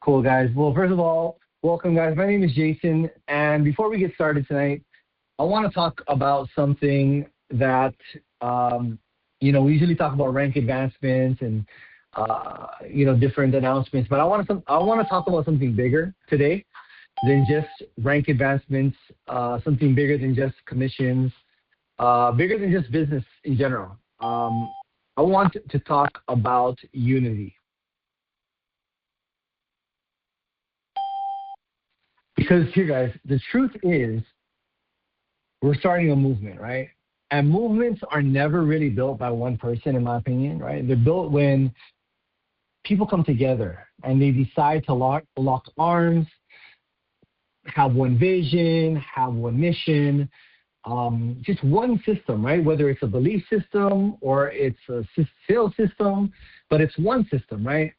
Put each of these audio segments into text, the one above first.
Cool, guys. Well, first of all, welcome, guys. My name is Jason, and before we get started tonight, I want to talk about something that we usually talk about rank advancements and different announcements, but I want to talk about something bigger today than just rank advancements, something bigger than just commissions, bigger than just business in general. I want to talk about unity. Because here, guys, the truth is we're starting a movement, right? And movements are never really built by one person, in my opinion, right? They're built when people come together and they decide to lock arms, have one vision, have one mission, just one system, right? Whether it's a belief system or it's a sales system, but it's one system, right?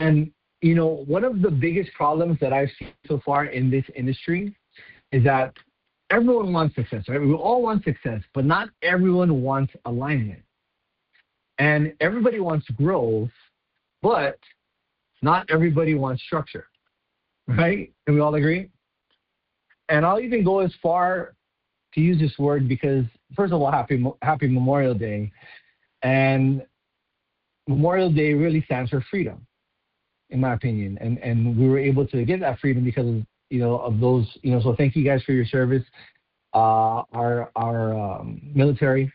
And, one of the biggest problems that I've seen so far in this industry is that everyone wants success, right? We all want success, but not everyone wants alignment. And everybody wants growth, but not everybody wants structure, right? Can we all agree? And I'll even go as far to use this word because, first of all, happy Memorial Day. And Memorial Day really stands for freedom, in my opinion. And we were able to get that freedom because of those, so thank you guys for your service, our military.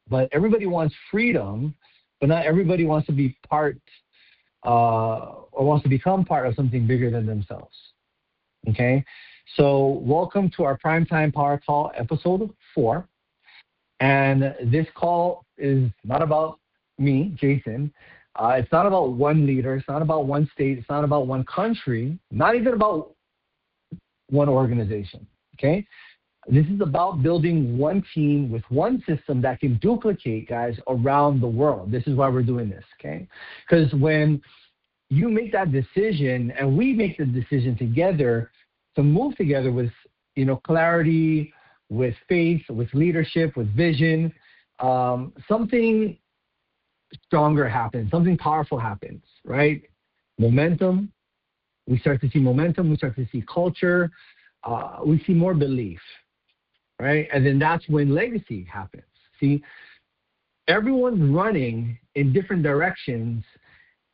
But everybody wants freedom, but not everybody wants to be part or wants to become part of something bigger than themselves. Okay? So welcome to our Primetime Power Call, episode 4. And this call is not about me, Jason. It's not about one leader. It's not about one state. It's not about one country. Not even about one organization. Okay? This is about building one team with one system that can duplicate, guys, around the world. This is why we're doing this. Okay? Because when you make that decision and we make the decision together to move together with, clarity, with faith, with leadership, with vision, something stronger happens, something powerful happens, right? Momentum. We start to see momentum. We start to see culture. We see more belief, right? And then that's when legacy happens. See, everyone's running in different directions.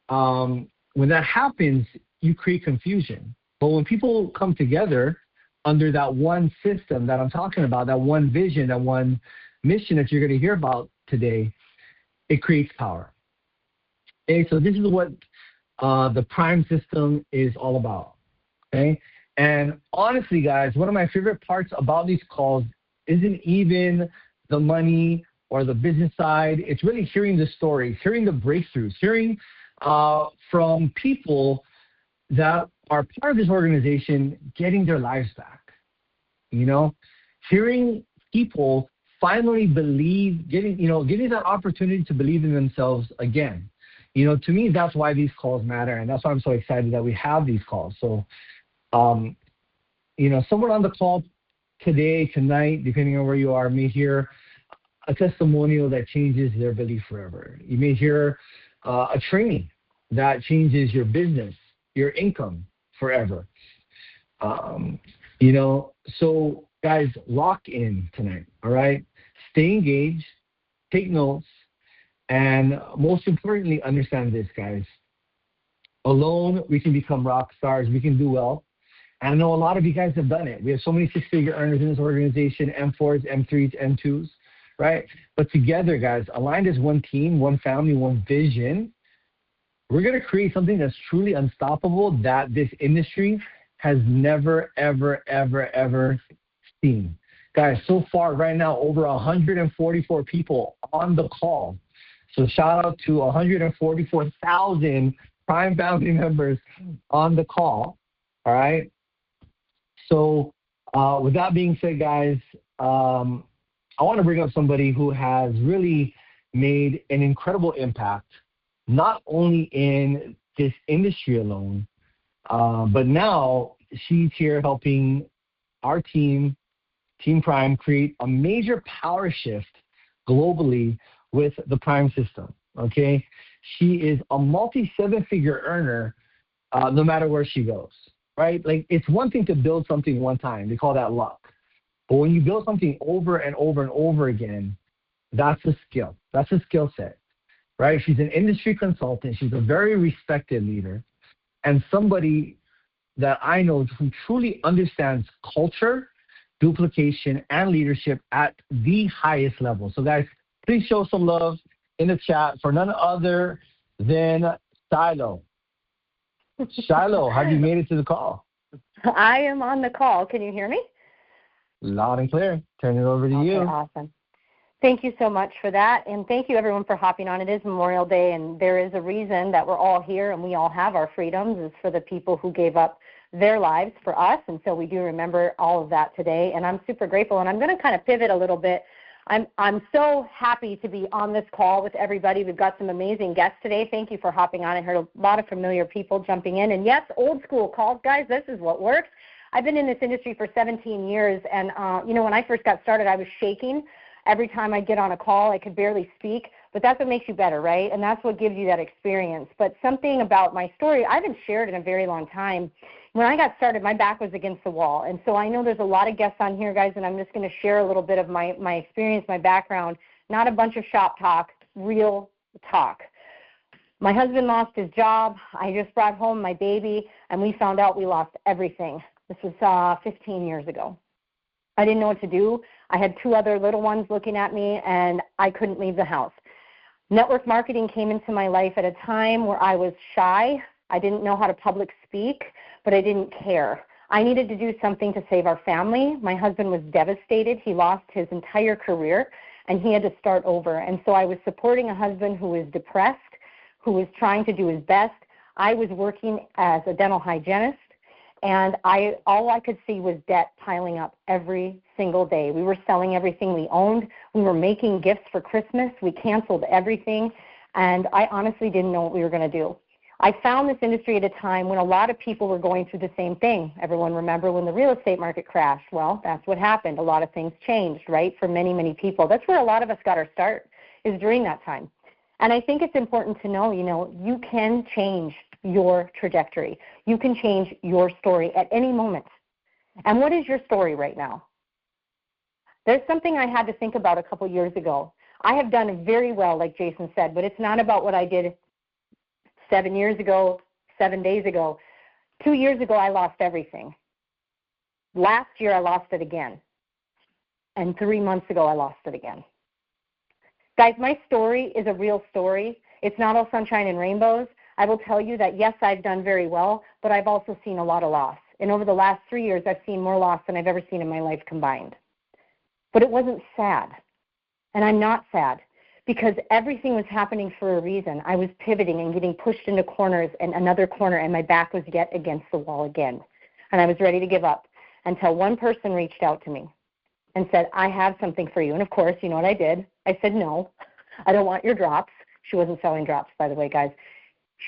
When that happens, you create confusion. But when people come together under that one system that I'm talking about, that one vision, that one mission that you're going to hear about today, it creates power. Okay, so this is what the Prime system is all about. Okay, and honestly, guys, one of my favorite parts about these calls isn't even the money or the business side. It's really hearing the stories, hearing the breakthroughs, hearing from people that are part of this organization getting their lives back. Hearing people finally believe, getting that opportunity to believe in themselves again. To me, that's why these calls matter, and that's why I'm so excited that we have these calls. So, someone on the call today, tonight, depending on where you are, may hear a testimonial that changes their belief forever. You may hear a training that changes your business, your income forever. So guys, lock in tonight, all right? Stay engaged, take notes, and most importantly, understand this, guys. Alone, we can become rock stars. We can do well. And I know a lot of you guys have done it. We have so many six-figure earners in this organization, M4s, M3s, M2s, right? But together, guys, aligned as one team, one family, one vision, we're going to create something that's truly unstoppable that this industry has never, ever, ever, ever seen. Guys, so far right now, over 144 people on the call. So shout out to 144,000 Prime family members on the call. All right. So with that being said, guys, I want to bring up somebody who has really made an incredible impact, not only in this industry alone, but now she's here helping our team, Team Prime, create a major power shift globally with the Prime system, okay? She is a multi-seven-figure earner no matter where she goes, right? Like it's one thing to build something one time. They call that luck. But when you build something over and over and over again, that's a skill. That's a skill set, right? She's an industry consultant. She's a very respected leader and somebody that I know who truly understands culture, duplication, and leadership at the highest level. So, guys, please show some love in the chat for none other than Shiloh. Shiloh, have you made it to the call? I am on the call. Can you hear me? Loud and clear. Turn it over to you. Awesome. Thank you so much for that, and thank you everyone for hopping on. It is Memorial Day, and there is a reason that we're all here and we all have our freedoms. It's for the people who gave up their lives for us, and so we do remember all of that today, and I'm super grateful. And I'm going to kind of pivot a little bit. I'm so happy to be on this call with everybody. We've got some amazing guests today. Thank you for hopping on. I heard a lot of familiar people jumping in, and yes, old school calls, guys. This is what works. I've been in this industry for 17 years, and when I first got started, I was shaking. Every time I get on a call, I could barely speak, but that's what makes you better, right? And that's what gives you that experience. But something about my story, I haven't shared in a very long time. When I got started, my back was against the wall. And so I know there's a lot of guests on here, guys, and I'm just going to share a little bit of my experience, my background, not a bunch of shop talk, real talk. My husband lost his job. I just brought home my baby, and we found out we lost everything. This was 15 years ago. I didn't know what to do. I had 2 other little ones looking at me, and I couldn't leave the house. Network marketing came into my life at a time where I was shy. I didn't know how to public speak, but I didn't care. I needed to do something to save our family. My husband was devastated. He lost his entire career, and he had to start over. And so I was supporting a husband who was depressed, who was trying to do his best. I was working as a dental hygienist. And all I could see was debt piling up every single day. We were selling everything we owned. We were making gifts for Christmas. We canceled everything. And I honestly didn't know what we were going to do. I found this industry at a time when a lot of people were going through the same thing. Everyone remember when the real estate market crashed? Well, that's what happened. A lot of things changed, right, for many, many people. That's where a lot of us got our start, is during that time. And I think it's important to know, you can change your trajectory. You can change your story at any moment. And what is your story right now? There's something I had to think about a couple years ago. I have done very well, like Jason said, but it's not about what I did 7 years ago, 7 days ago. 2 years ago, I lost everything. Last year, I lost it again. And 3 months ago, I lost it again. Guys, my story is a real story. It's not all sunshine and rainbows. I will tell you that, yes, I've done very well, but I've also seen a lot of loss. And over the last 3 years, I've seen more loss than I've ever seen in my life combined. But it wasn't sad. And I'm not sad because everything was happening for a reason. I was pivoting and getting pushed into corners and another corner, and my back was yet against the wall again. And I was ready to give up until one person reached out to me and said, I have something for you. And, of course, you know what I did? I said, no, I don't want your drops. She wasn't selling drops, by the way, guys.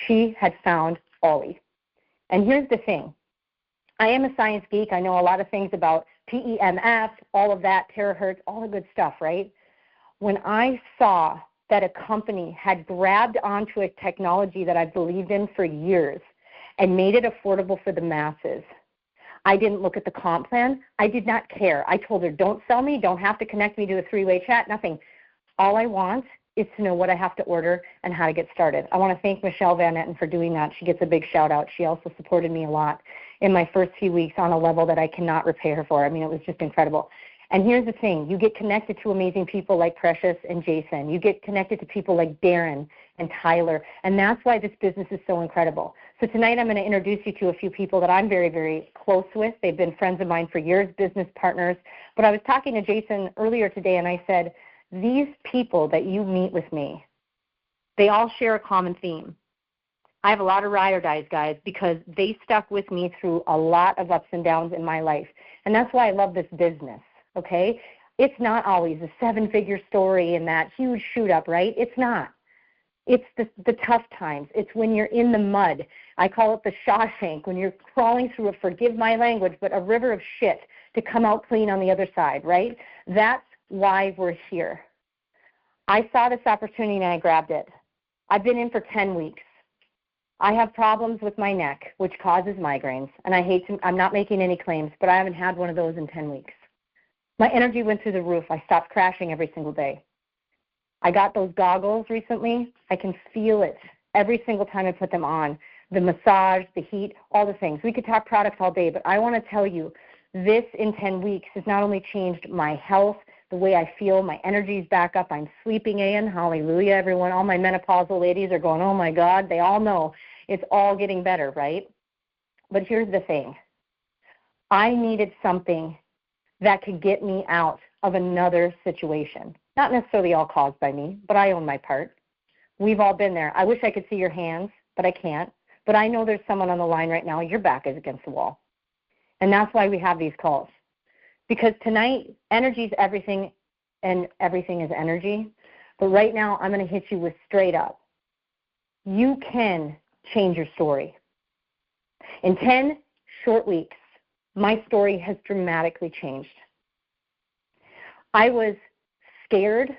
She had found Ollie. And here's the thing. I am a science geek. I know a lot of things about PEMF, all of that, terahertz, all the good stuff, right? When I saw that a company had grabbed onto a technology that I believed in for years and made it affordable for the masses, I didn't look at the comp plan. I did not care. I told her, don't sell me, don't have to connect me to a 3-way chat, nothing. All I want is to know what I have to order and how to get started. I want to thank Michelle Van Etten for doing that. She gets a big shout out. She also supported me a lot in my first few weeks on a level that I cannot repay her for. I mean, it was just incredible. And here's the thing. You get connected to amazing people like Precious and Jason. You get connected to people like Darren and Tyler. And that's why this business is so incredible. So tonight I'm going to introduce you to a few people that I'm very, very close with. They've been friends of mine for years, business partners. But I was talking to Jason earlier today, and I said, these people that you meet with me, they all share a common theme. I have a lot of ride or dies, guys, because they stuck with me through a lot of ups and downs in my life. And that's why I love this business, okay? It's not always a 7-figure story and that huge shoot-up, right? It's not. It's the tough times. It's when you're in the mud. I call it the Shawshank, when you're crawling through a, forgive my language, but a river of shit to come out clean on the other side, right? That's why we're here. I saw this opportunity and I grabbed it. I've been in for 10 weeks. I have problems with my neck, which causes migraines, and I'm not making any claims, but I haven't had one of those in 10 weeks. My energy went through the roof. I stopped crashing every single day. I got those goggles recently. I can feel it every single time I put them on. The massage, the heat, all the things. We could talk products all day, but I want to tell you, this in 10 weeks has not only changed my health, the way I feel, my energy's back up, I'm sleeping in, hallelujah, everyone, all my menopausal ladies are going, oh my God, they all know it's all getting better, right? But here's the thing. I needed something that could get me out of another situation. Not necessarily all caused by me, but I own my part. We've all been there. I wish I could see your hands, but I can't. But I know there's someone on the line right now, your back is against the wall. And that's why we have these calls. Because tonight, energy is everything, and everything is energy. But right now, I'm going to hit you with straight up. You can change your story. In 10 short weeks, my story has dramatically changed. I was scared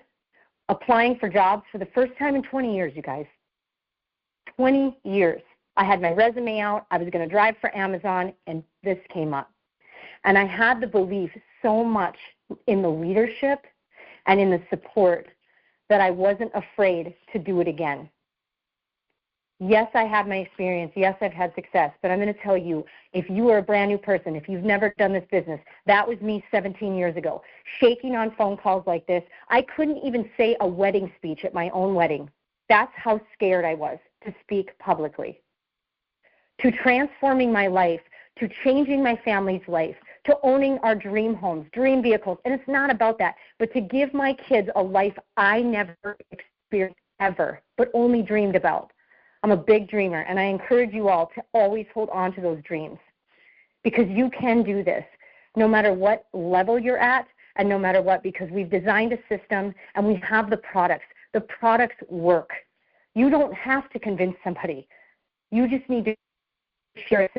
applying for jobs for the first time in 20 years, you guys. 20 years. I had my resume out. I was going to drive for Amazon, and this came up. And I had the belief so much in the leadership and in the support that I wasn't afraid to do it again. Yes, I have my experience. Yes, I've had success. But I'm going to tell you, if you are a brand new person, if you've never done this business, that was me 17 years ago. Shaking on phone calls like this. I couldn't even say a wedding speech at my own wedding. That's how scared I was to speak publicly. To transforming my life, to changing my family's life, to owning our dream homes, dream vehicles. And it's not about that, but to give my kids a life I never experienced ever, but only dreamed about. I'm a big dreamer, and I encourage you all to always hold on to those dreams because you can do this no matter what level you're at and no matter what, because we've designed a system and we have the products. The products work. You don't have to convince somebody. You just need to share it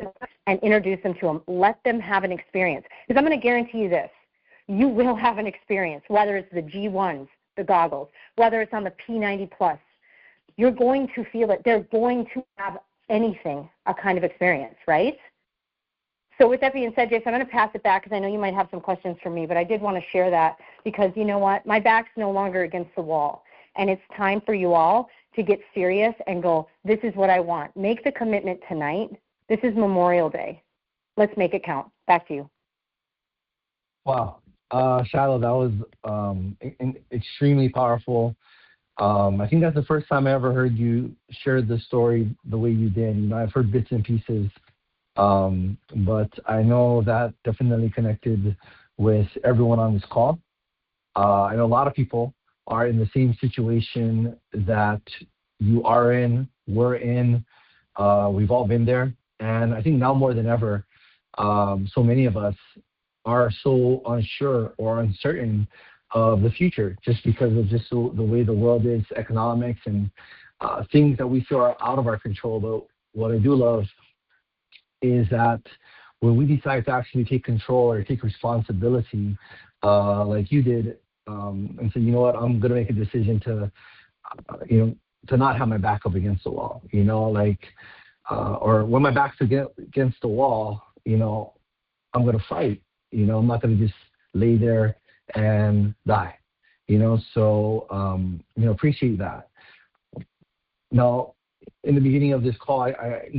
and introduce them to them. Let them have an experience. Because I'm going to guarantee you this. You will have an experience, whether it's the G1s, the goggles, whether it's on the P90 Plus. You're going to feel it. They're going to have anything, a kind of experience, right? So with that being said, Jason, I'm going to pass it back because I know you might have some questions for me, but I did want to share that because you know what? My back's no longer against the wall, and it's time for you all to get serious and go, this is what I want. Make the commitment tonight. This is Memorial Day. Let's make it count. Back to you. Wow. Shiloh, that was extremely powerful. I think that's the first time I ever heard you share the story the way you did. You know, I've heard bits and pieces, but I know that definitely connected with everyone on this call. I know a lot of people are in the same situation that you are in, we're in. We've all been there. And I think now more than ever, so many of us are so unsure or uncertain of the future just because of just the way the world is, economics and things that we feel are out of our control. But what I do love is that when we decide to actually take control or take responsibility, like you did, and say, you know what, I'm going to make a decision to, to not have my back up against the wall, or when my back's against the wall, I'm going to fight. I'm not going to just lay there and die. So appreciate that. Now, in the beginning of this call, I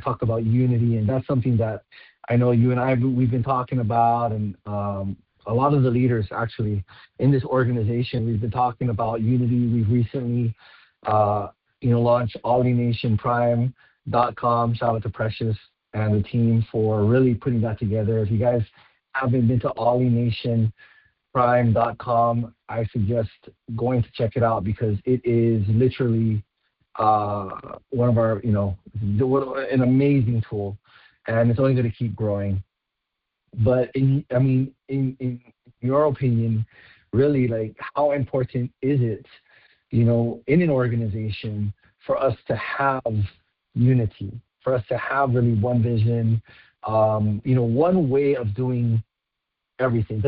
talked about unity, and that's something that I know you and I we've been talking about, and a lot of the leaders actually in this organization, we've been talking about unity. We've recently launched AllinationPrime.com. Shout out to Precious and the team for really putting that together. If you guys haven't been to AllinationPrime.com, I suggest going to check it out because it is literally one of our, an amazing tool, and it's only going to keep growing. But in your opinion, really, like, how important is it, in an organization for us to have unity, for us to have really one vision, one way of doing everything?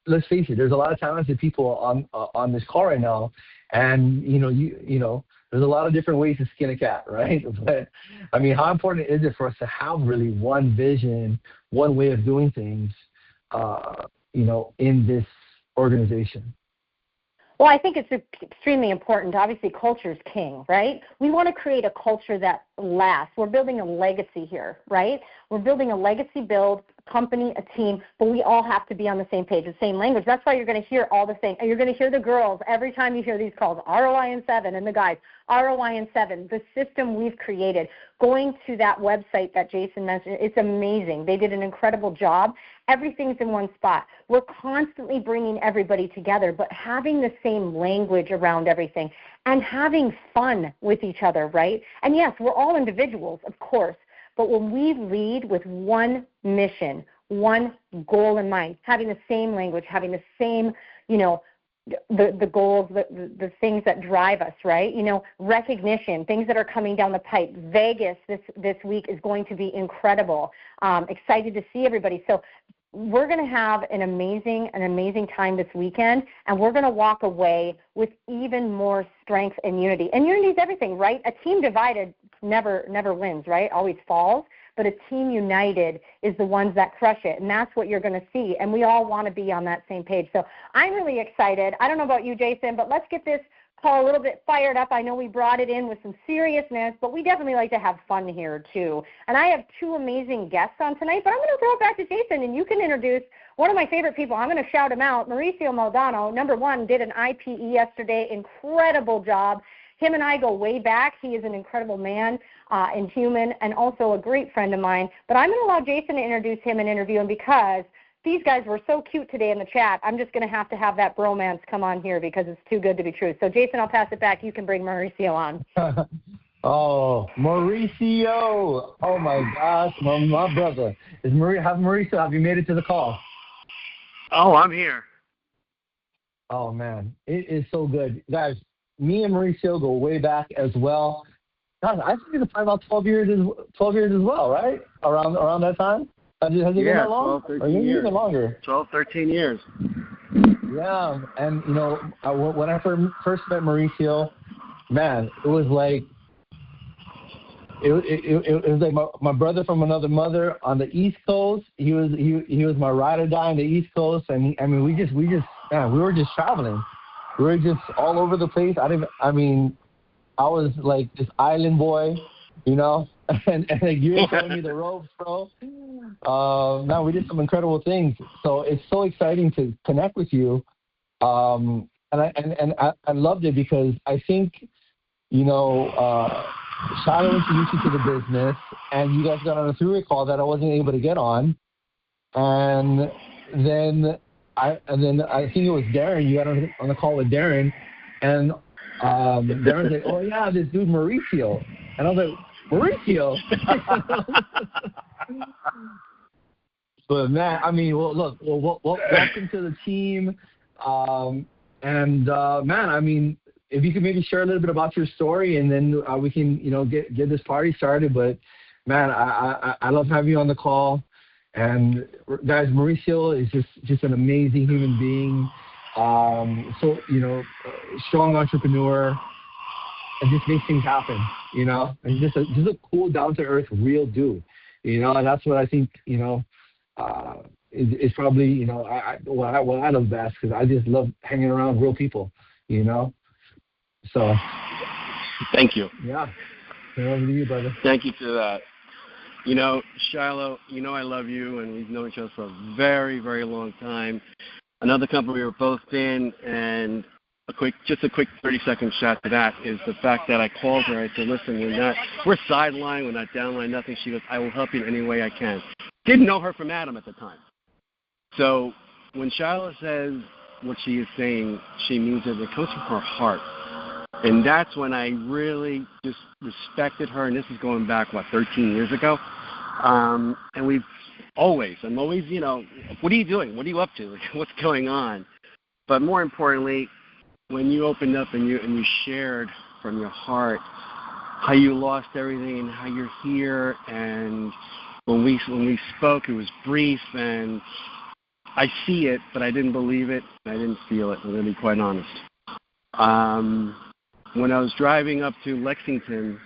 Let's face it, there's a lot of talented people on this call right now, and there's a lot of different ways to skin a cat, right? But I mean, how important is it for us to have really one vision, one way of doing things, in this organization? Well, I think it's extremely important. Obviously, culture is king, right? We want to create a culture that lasts. We're building a legacy here, right? We're building a legacy build, company, a team, but we all have to be on the same page, the same language. That's why you're going to hear all the things. You're going to hear the girls every time you hear these calls, ROI in 7, and the guys, ROI in 7, the system we've created. Going to that website that Jason mentioned, it's amazing. They did an incredible job. Everything's in one spot. We're constantly bringing everybody together, but having the same language around everything and having fun with each other, right? And yes, we're all individuals, of course, but when we lead with one mission, one goal in mind, having the same language, having the same, the goals, the things that drive us, right? Recognition, things that are coming down the pipe. Vegas this week is going to be incredible. Excited to see everybody. So we're going to have an amazing time this weekend, and we're going to walk away with even more strength and unity. And unity is everything, right? A team divided never wins, right? Always falls. But a team united is the ones that crush it, and that's what you're going to see. And we all want to be on that same page. So I'm really excited. I don't know about you, Jason, but let's get this call a little bit fired up. I know we brought it in with some seriousness, but we definitely like to have fun here too. And I have two amazing guests on tonight, but I'm going to throw it back to Jason, and you can introduce one of my favorite people. I'm going to shout him out. Mauricio Maldonado, number one, did an IPE yesterday. Incredible job. Him and I go way back. He is an incredible man and human, and also a great friend of mine. But I'm going to allow Jason to introduce him and interview him, because these guys were so cute today in the chat. I'm just going to have that bromance come on here because it's too good to be true. So, Jason, I'll pass it back. You can bring Mauricio on. Oh, Mauricio. Oh, my gosh, my brother. Mauricio, have you made it to the call? Oh, I'm here. Oh, man. It is so good. Guys, me and Mauricio go way back as well. God, I think it's probably about 12 years as well, right? Around that time? Has it been that long? 12, 13 years. Even longer. 12, 13 years. Yeah, and, when I first met Mauricio, man, it was like my brother from another mother on the East Coast. He was my ride or die on the East Coast, and we were just traveling. We were just all over the place. I was like this island boy, and you were showing me the ropes, bro. Now we did some incredible things. So it's so exciting to connect with you. And I loved it because I think, Shiloh introduced you to the business, and you guys got on a three-way call that I wasn't able to get on. And then I think it was Darren. You got on the call with Darren, and Darren's like, "Oh yeah, this dude Mauricio," and I was like, "Mauricio." But man, welcome to the team, man, if you could maybe share a little bit about your story, and then we can, get this party started. But man, I love having you on the call. And guys, Mauricio is just an amazing human being. Strong entrepreneur, and just makes things happen. And just a cool, down to earth, real dude. And that's what I think. Is probably what I love best, because I just love hanging around real people. So. Thank you. Yeah. Over to you, brother. Thank you for that. Shiloh, I love you, and we've known each other for a very, very long time. Another company we were both in, and a quick 30-second shot to that is the fact that I called her. I said, listen, we're sideline, we're not downline, nothing. She goes, I will help you in any way I can. Didn't know her from Adam at the time. So when Shiloh says what she is saying, she means it. It comes from her heart. And that's when I really just respected her, and this is going back, 13 years ago. And I'm always, what are you doing? What are you up to? What's going on? But more importantly, when you opened up and you shared from your heart how you lost everything and how you're here, and when we spoke, it was brief, and I see it, but I didn't believe it, and I didn't feel it. I'm going to be quite honest. when I was driving up to Lexington,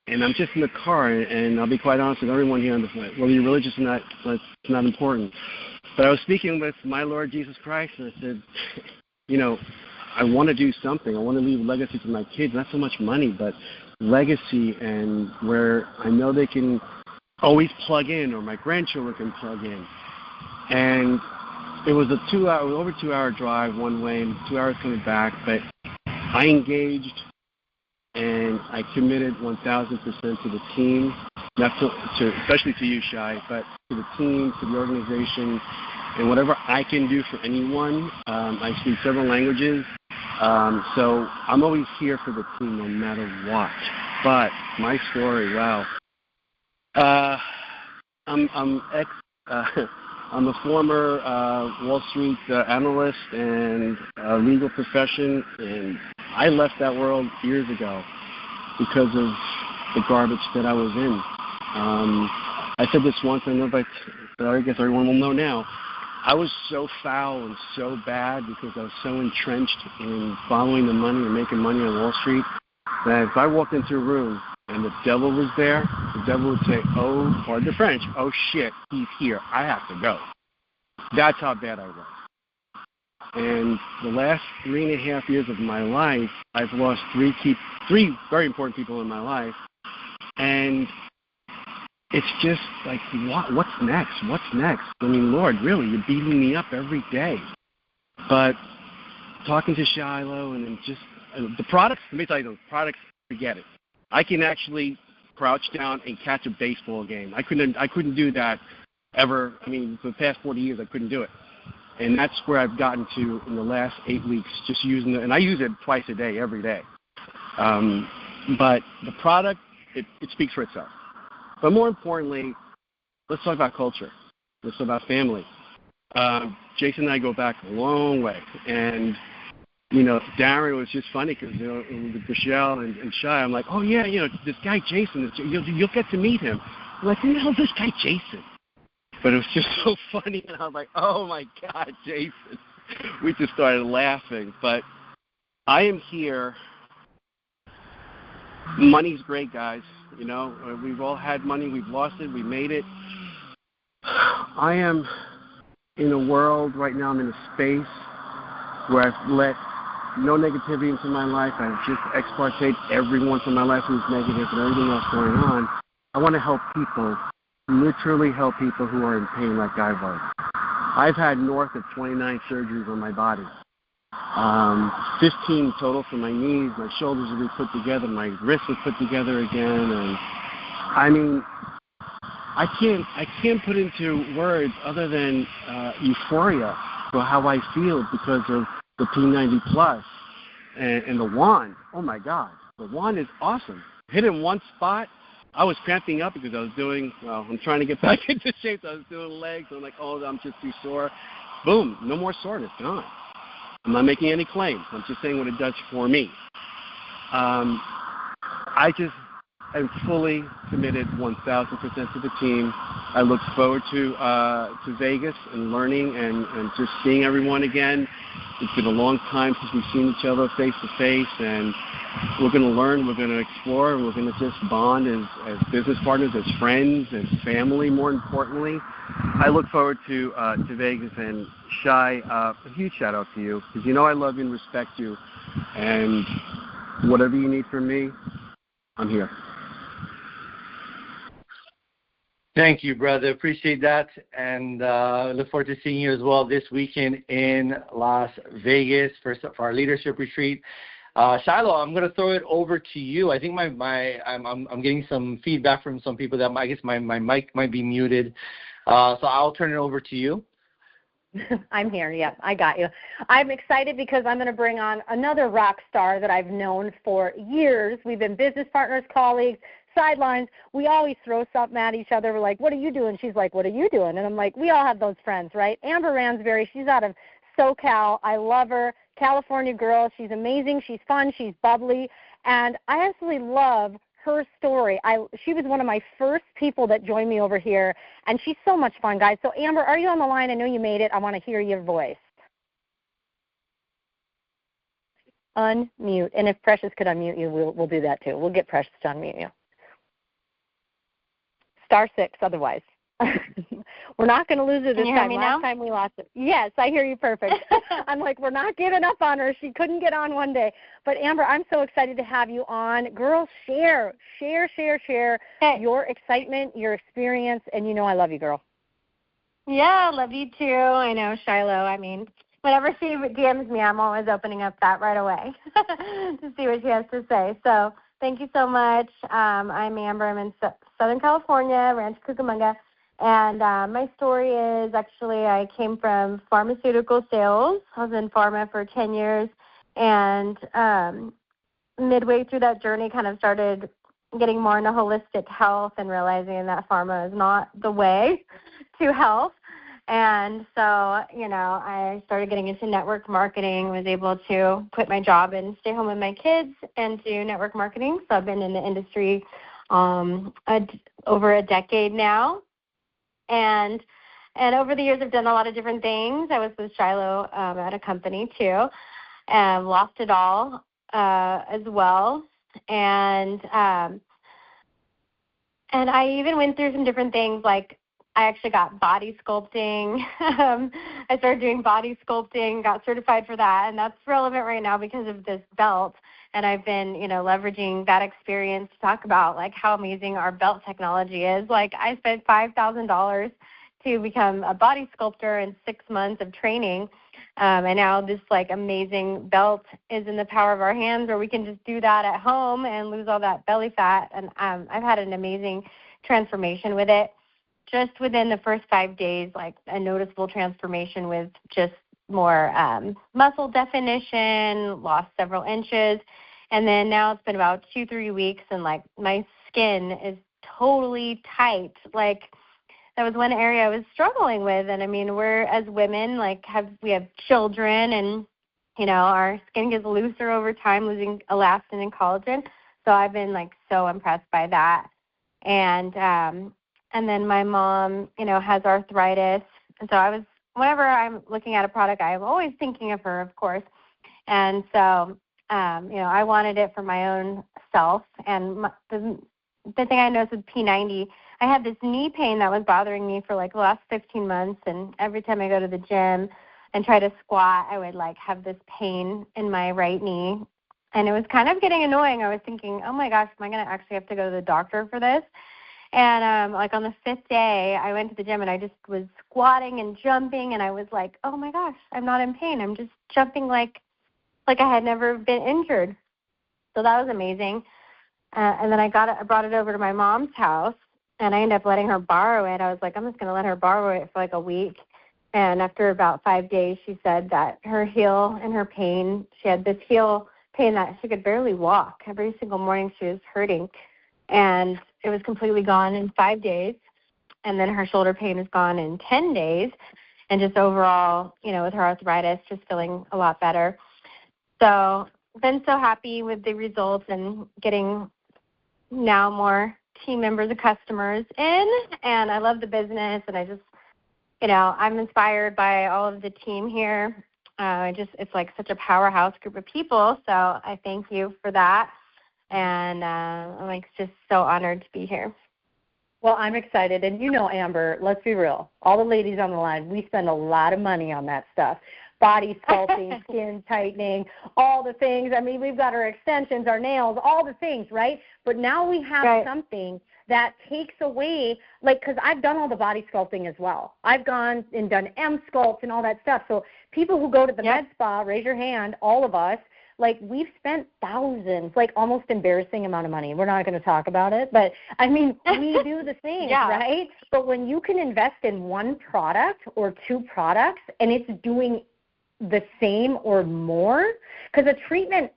and I'm just in the car, and I'll be quite honest with everyone here on the flight, whether you're religious or not, it's not important. But I was speaking with my Lord Jesus Christ, and I said, I want to do something. I want to leave a legacy to my kids, not so much money, but legacy, and where I know they can always plug in, or my grandchildren can plug in. And it was over 2 hour drive one way and 2 hours coming back, but I engaged and I committed 1,000% to the team, not to especially to you, Shai, but to the team, to the organization, and whatever I can do for anyone. I speak several languages, so I'm always here for the team no matter what. But my story, wow. I'm a former Wall Street analyst and legal profession, and I left that world years ago because of the garbage that I was in. I said this once, I guess everyone will know now. I was so foul and so bad because I was so entrenched in following the money and making money on Wall Street that if I walked into a room and the devil was there, the devil would say, oh, pardon the French, oh shit, he's here, I have to go. That's how bad I was. And the last 3.5 years of my life, I've lost three very important people in my life. And it's just like, what's next? What's next? I mean, Lord, really, you're beating me up every day. But talking to Shiloh and just the products, let me tell you, the products, forget it. I can actually crouch down and catch a baseball game. I couldn't do that ever. I mean, for the past 40 years, I couldn't do it. And that's where I've gotten to in the last 8 weeks, just using it. And I use it twice a day, every day. But the product, it speaks for itself. But more importantly, let's talk about culture. Let's talk about family. Jason and I go back a long way. And, Darren was just funny because, with Michelle and Shai, I'm like, oh, yeah, this guy Jason, you'll get to meet him. I'm like, who the hell is this guy Jason? But it was just so funny, and I was like, oh, my God, Jason. We just started laughing. But I am here. Money's great, guys. We've all had money. We've lost it. We made it. I am in a world right now. I'm in a space where I've let no negativity into my life. I've just exploited everyone from my life who's negative and everything else going on. I want to help people, literally help people who are in pain like I was. I've had north of 29 surgeries on my body. 15 total for my knees, my shoulders will be put together, my wrists were put together again, and I mean, I can't put into words other than euphoria for how I feel because of the P90 Plus and the wand. Oh my God, the wand is awesome. Hit in one spot. I was cramping up because I was doing, I'm trying to get back into shape. So I was doing legs. I'm like, oh, I'm just too sore. Boom, no more soreness, gone. I'm not making any claims. I'm just saying what it does for me. I just am fully committed 1,000% to the team. I look forward to Vegas and learning and just seeing everyone again. It's been a long time since we've seen each other face to face, and we're going to learn, we're going to explore, and we're going to just bond as business partners, as friends, as family, more importantly. I look forward to Vegas, and Shai, a huge shout out to you, because I love you and respect you, and whatever you need from me, I'm here. Thank you, brother. Appreciate that, and look forward to seeing you as well this weekend in Las Vegas for our leadership retreat. Shiloh, I'm going to throw it over to you. I think I'm getting some feedback from some people that I guess my mic might be muted, so I'll turn it over to you. I'm here. Yeah, I got you. I'm excited because I'm going to bring on another rock star that I've known for years. We've been business partners, colleagues, sidelines. We always throw something at each other. We're like, what are you doing? She's like, what are you doing? And I'm like, we all have those friends, right? Amber Ransberry, she's out of SoCal. I love her. California girl. She's amazing. She's fun. She's bubbly. And I absolutely love her story. She was one of my first people that joined me over here, and she's so much fun, guys. So, Amber, are you on the line? I know you made it. I want to hear your voice. unmute. And if Precious could unmute you, we'll do that too. We'll get Precious to unmute you. *6 otherwise. We're not going to lose her this time. Last time we lost it. Yes, I hear you perfect. I'm like, we're not giving up on her. She couldn't get on one day. But, Amber, I'm so excited to have you on. Girl, share your excitement, your experience, and you know I love you, girl. Yeah, I love you too. I know, Shiloh. I mean, whenever she DMs me, I'm always opening up that right away to see what she has to say. So thank you so much. I'm Amber. I'm in Southern California, Rancho Cucamonga. And my story is actually I came from pharmaceutical sales. I was in pharma for 10 years. And midway through that journey kind of started getting more into holistic health and realizing that pharma is not the way to health. And so, you know, I started getting into network marketing, was able to quit my job and stay home with my kids and do network marketing. So I've been in the industry over a decade now. And over the years, I've done a lot of different things. I was with Shiloh at a company, too, and lost it all as well. And I even went through some different things, like I actually got body sculpting. I started doing body sculpting, got certified for that, and that's relevant right now because of this belt. And I've been, you know, leveraging that experience to talk about, like, how amazing our belt technology is. Like, I spent $5,000 to become a body sculptor in 6 months of training. And now this, like, amazing belt is in the power of our hands where we can just do that at home and lose all that belly fat. And I've had an amazing transformation with it. Just within the first 5 days, like, a noticeable transformation with just more muscle definition, lost several inches. And then now it's been about 2-3 weeks, and, like, my skin is totally tight. Like, that was one area I was struggling with. And, I mean, we're, as women, like, we have children, and, you know, our skin gets looser over time, losing elastin and collagen. So I've been, like, so impressed by that. And then my mom, you know, has arthritis. And so whenever I'm looking at a product, I'm always thinking of her, of course. And so, you know, I wanted it for my own self. And the thing I noticed with P90, I had this knee pain that was bothering me for, like, the last 15 months. And every time I go to the gym and try to squat, I would, like, have this pain in my right knee. And it was kind of getting annoying. I was thinking, oh, my gosh, am I going to actually have to go to the doctor for this? And, like, on the 5th day, I went to the gym, and I just was squatting and jumping, and I was like, oh, my gosh, I'm not in pain. I'm just jumping like I had never been injured. So that was amazing. And then I brought it over to my mom's house, and I ended up letting her borrow it. I was like, I'm just going to let her borrow it for, like, a week. And after about 5 days, she said that her heel and her pain, she had this heel pain that she could barely walk. Every single morning she was hurting. And it was completely gone in 5 days. And then her shoulder pain is gone in 10 days. And just overall, you know, with her arthritis, just feeling a lot better. So been so happy with the results and getting now more team members and customers in. And I love the business. And I just, you know, I'm inspired by all of the team here. It's like such a powerhouse group of people. So I thank you for that. And I'm, like, just so honored to be here. Well, I'm excited. And you know, Amber, let's be real. All the ladies on the line, we spend a lot of money on that stuff. Body sculpting, skin tightening, all the things. I mean, we've got our extensions, our nails, all the things, right? But now we have something that takes away, like, because I've done all the body sculpting as well. I've gone and done M-Sculpt and all that stuff. So people who go to the med spa, raise your hand, all of us, like, we've spent thousands, like, almost embarrassing amount of money. We're not going to talk about it, but, I mean, we do the things, right? But when you can invest in one product or two products and it's doing the same or more, because a treatment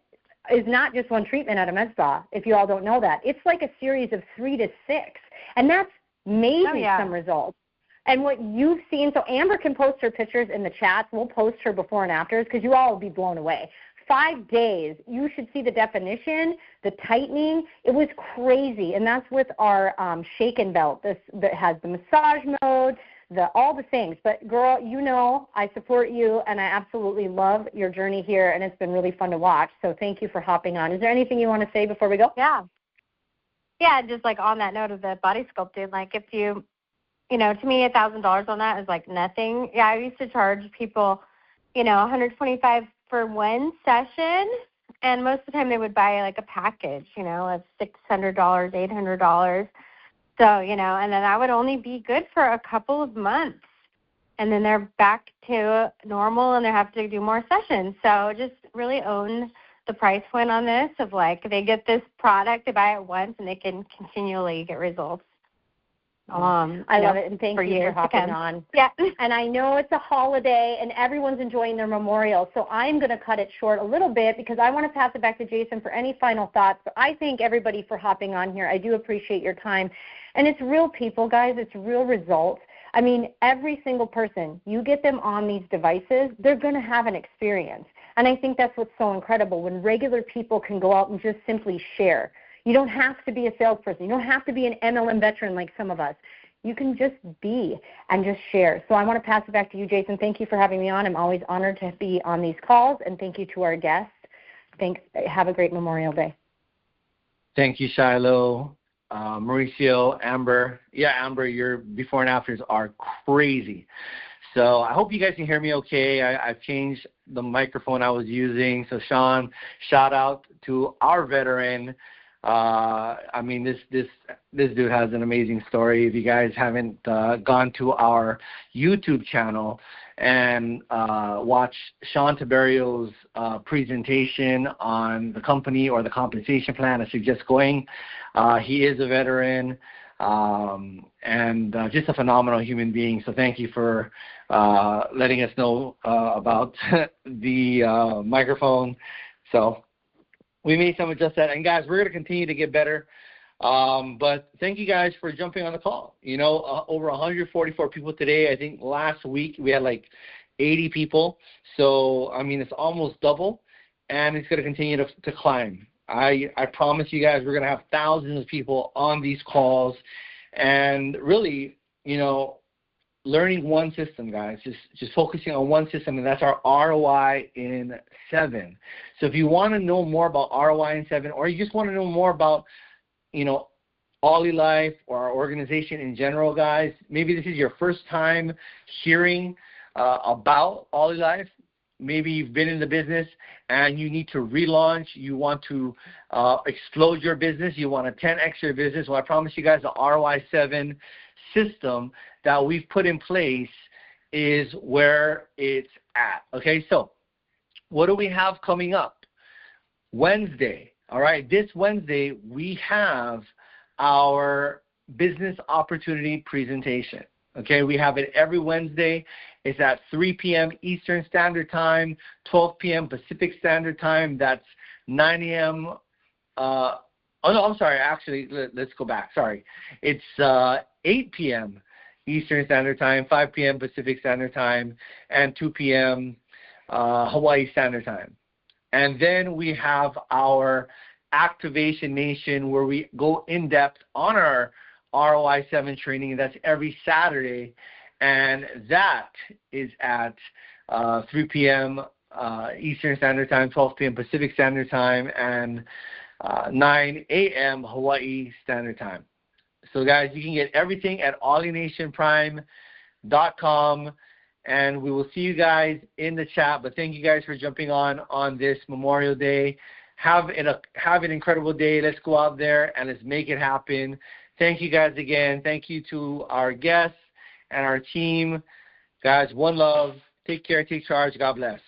is not just one treatment at a med spa, if you all don't know that. It's like a series of 3 to 6, and that's maybe some results. And what you've seen, so Amber can post her pictures in the chat. We'll post her before and afters because you all will be blown away. 5 days, you should see the definition, the tightening. It was crazy, and that's with our shaken belt. That has the massage mode, all the things. But, girl, you know I support you, and I absolutely love your journey here, and it's been really fun to watch. So thank you for hopping on. Is there anything you want to say before we go? Yeah. Yeah, just like on that note of the body sculpting, like if you, to me, $1,000 on that is like nothing. Yeah, I used to charge people, $125 for one session, and most of the time they would buy like a package, of $600, $800. So, and then that would only be good for a couple of months. And then they're back to normal and they have to do more sessions. So just really own the price point on this of like they get this product, they buy it once, and they can continually get results. I love it, and thank you for hopping on. Yeah. And I know it's a holiday, and everyone's enjoying their memorial, so I'm going to cut it short a little bit because I want to pass it back to Jason for any final thoughts. But I thank everybody for hopping on here. I do appreciate your time. And it's real people, guys. It's real results. I mean, every single person, you get them on these devices, they're going to have an experience. And I think that's what's so incredible, when regular people can go out and just simply share. You don't have to be a salesperson. You don't have to be an MLM veteran like some of us. You can just be and just share. So I want to pass it back to you, Jason. Thank you for having me on. I'm always honored to be on these calls, and thank you to our guests. Thanks. Have a great Memorial Day. Thank you, Shiloh, Mauricio, Amber. Yeah, Amber, your before and afters are crazy. So I hope you guys can hear me okay. I've changed the microphone I was using. So Sean, shout out to our veteran. I mean, this dude has an amazing story. If you guys haven't gone to our YouTube channel and watch Sean Tiberio's presentation on the company or the compensation plan, I suggest going. He is a veteran and just a phenomenal human being. So thank you for letting us know about the microphone. So we made some adjustments. And, guys, we're going to continue to get better. But thank you guys for jumping on the call. Over 144 people today. I think last week we had like 80 people. So, I mean, it's almost double, and it's going to continue to climb. I promise you guys we're going to have thousands of people on these calls and really, learning one system, guys, just focusing on one system, and that's our ROI in 7. So if you want to know more about ROI in 7, or you just want to know more about, Ollie Life or our organization in general, guys, maybe this is your first time hearing about Ollie Life. Maybe you've been in the business and you need to relaunch. You want to explode your business. You want to 10x your business. Well, I promise you guys the ROI 7 system that we've put in place is where it's at. Okay, so what do we have coming up? Wednesday. All right, this Wednesday we have our business opportunity presentation. Okay, we have it every Wednesday. It's at 3 p.m. Eastern Standard Time, 12 p.m. Pacific Standard Time. That's 9 a.m. Oh, no, I'm sorry. Actually, let's go back. Sorry. It's 8 p.m. Eastern Standard Time, 5 p.m. Pacific Standard Time, and 2 p.m. Hawaii Standard Time. And then we have our Activation Nation, where we go in-depth on our ROI 7 training. That's every Saturday, and that is at 3 p.m. Eastern Standard Time, 12 p.m. Pacific Standard Time, and 9 a.m. Hawaii Standard Time. So, guys, you can get everything at OllieNationPrime.com, and we will see you guys in the chat. But thank you guys for jumping on this Memorial Day. Have an incredible day. Let's go out there and let's make it happen. Thank you guys again. Thank you to our guests and our team. Guys, one love. Take care. Take charge. God bless.